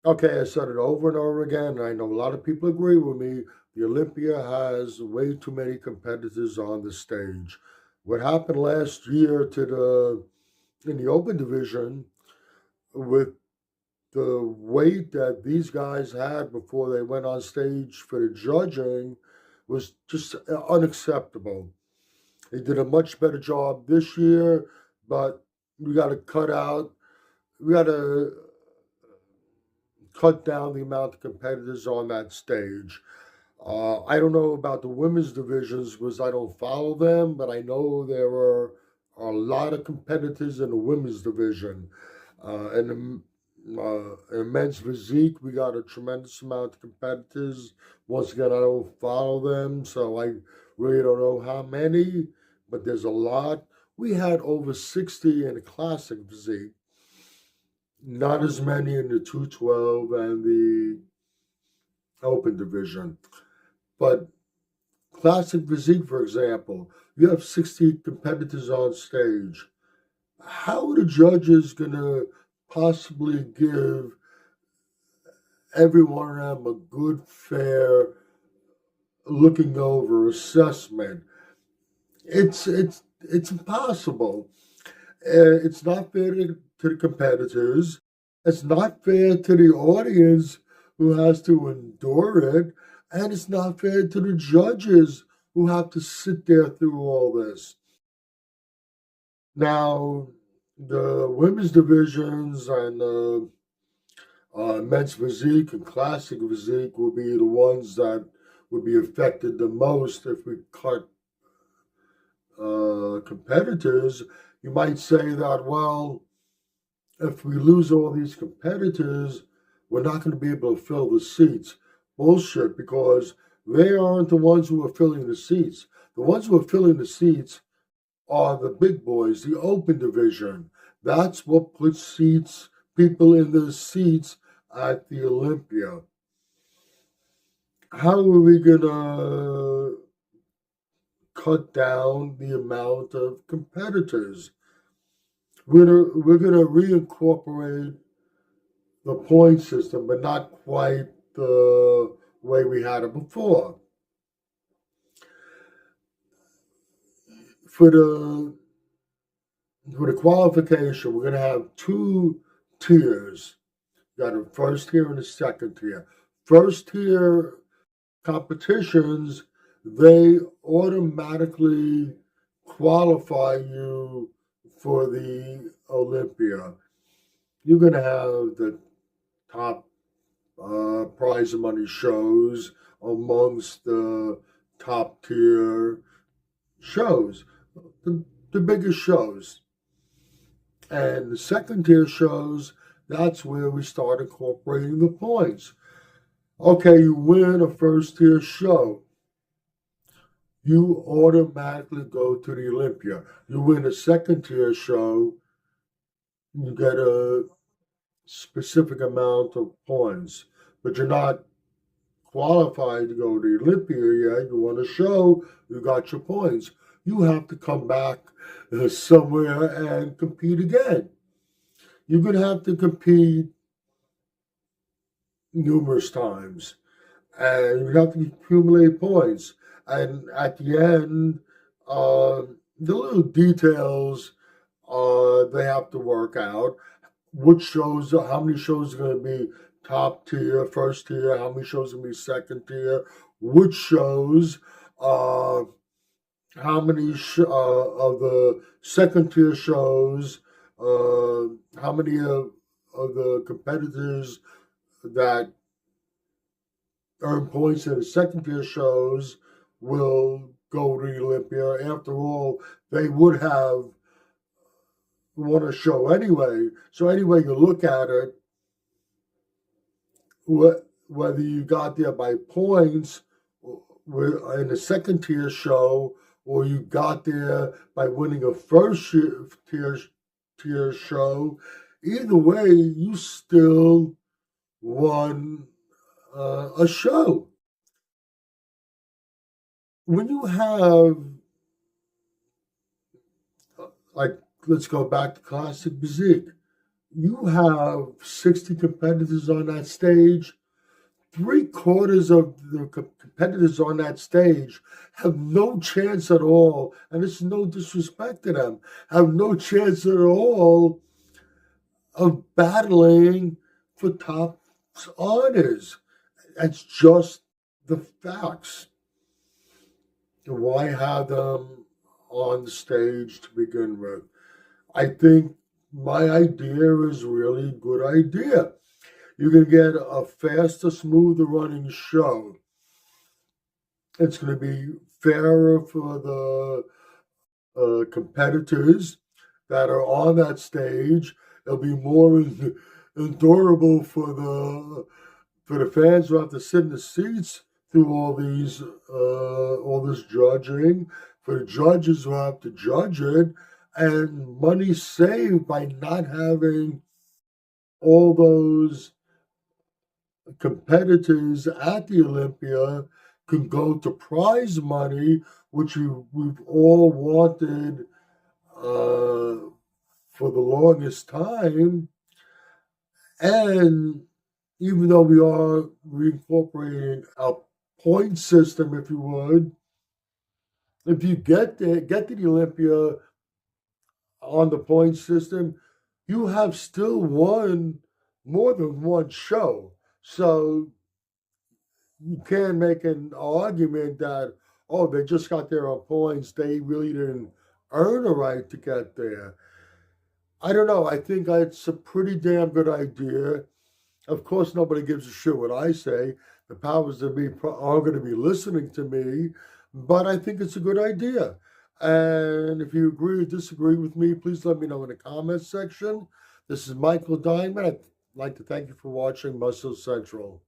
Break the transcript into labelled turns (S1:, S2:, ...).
S1: Okay, I said it over and over again, and I know a lot of people agree with me. The Olympia has way too many competitors on the stage. What happened last year to the in the open division with the weight that these guys had before they went on stage for the judging was just unacceptable. They did a much better job this year, but we got to cut out. We got to cut down the amount of competitors on that stage. I don't know about the women's divisions because I don't follow them, but I know there are a lot of competitors in the women's division. In men's physique, we got a tremendous amount of competitors. Once again, I don't follow them, so I really don't know how many, but there's a lot. We had over 60 in the classic physique, not as many in the 212 and the open division. But classic physique, for example, you have 60 competitors on stage. How are the judges going to possibly give every one of them a good, fair, looking over assessment? It's impossible. It's not fair to the competitors. It's not fair to the audience who has to endure it, and it's not fair to the judges who have to sit there through all this. Now, the women's divisions and men's physique and classic physique will be the ones that would be affected the most if we cut competitors. You might say that, well, if we lose all these competitors, we're not going to be able to fill the seats. Bullshit, because they aren't the ones who are filling the seats. The ones who are filling the seats are the big boys, the open division. That's what puts people in the seats at the Olympia. How are we going to cut down the amount of competitors? We're gonna reincorporate the point system, but not quite the way we had it before. For the for the qualification, we're gonna have two tiers. You got a first tier and a second tier. First tier competitions, they automatically qualify you for the Olympia. You're going to have the top prize money shows amongst the top tier shows, the biggest shows. And the second tier shows, that's where we start incorporating the points. Okay, you win a first tier show, you automatically go to the Olympia. You win a second tier show, you get a specific amount of points, but you're not qualified to go to the Olympia yet. You want to show you got your points. You have to come back somewhere and compete again. You're going to have to compete numerous times, and you have to accumulate points. And at the end, the little details they have to work out. Which shows, how many shows are going to be top tier, first tier, how many shows are going to be second tier, which shows, how many of the second tier shows, how many of the competitors that earn points in the second tier shows will go to the Olympia. After all, they would have won a show anyway. So anyway you look at it, whether you got there by points in the second tier show, or you got there by winning a first tier show, either way, you still won a show. When you have, like, let's go back to classic physique. you have 60 competitors on that stage. Three-quarters of the competitors on that stage have no chance at all, and it's no disrespect to them, have no chance at all of battling for top honors. That's just the facts. Why have them on the stage to begin with? I think my idea is really a good idea. You can get a faster, smoother running show. It's going to be fairer for the competitors that are on that stage. It'll be more endurable for the fans who have to sit in the seats through all this judging. For the judges who have to judge it, and money saved by not having all those competitors at the Olympia can go to prize money, which we've all wanted for the longest time. And even though we are reincorporating a point system, if you would, if you get to the Olympia on the point system, you have still won more than one show. So you can make an argument that, oh, they just got there on points. They really didn't earn a right to get there. I don't know. I think it's a pretty damn good idea. Of course, nobody gives a shit what I say. The powers that be are going to be listening to me, but I think it's a good idea. And if you agree or disagree with me, please let me know in the comments section. This is Michael Diamond. I'd like to thank you for watching Muscle Central.